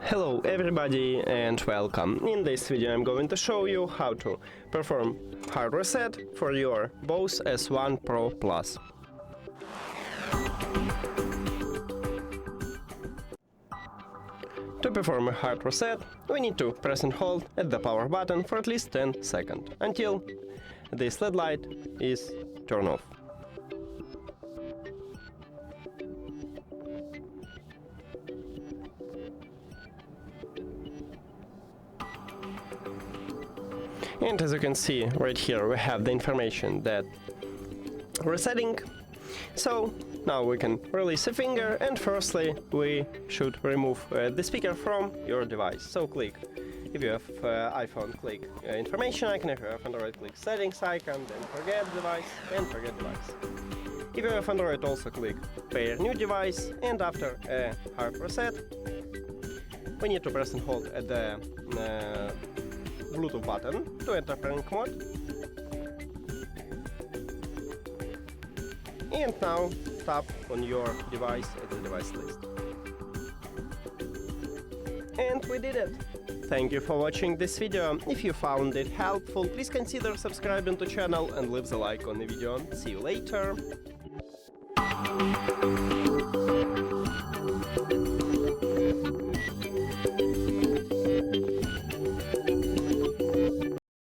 Hello everybody and welcome. In this video I'm going to show you how to perform hard reset for your BOSE S1 Pro Plus. To perform a hard reset, we need to press and hold at the power button for at least 10 seconds until this LED light is turned off. And as you can see right here, we have the information that resetting. So now we can release a finger, and firstly we should remove the speaker from your device. So click, if you have iPhone, click information icon. If you have Android, click settings icon, then forget device and forget device. If you have Android, also click pair new device, and after a hard reset we need to press and hold at the Bluetooth button to enter pairing mode. And now tap on your device at the device list. And we did it! Thank you for watching this video. If you found it helpful, please consider subscribing to the channel and leave the like on the video. See you later!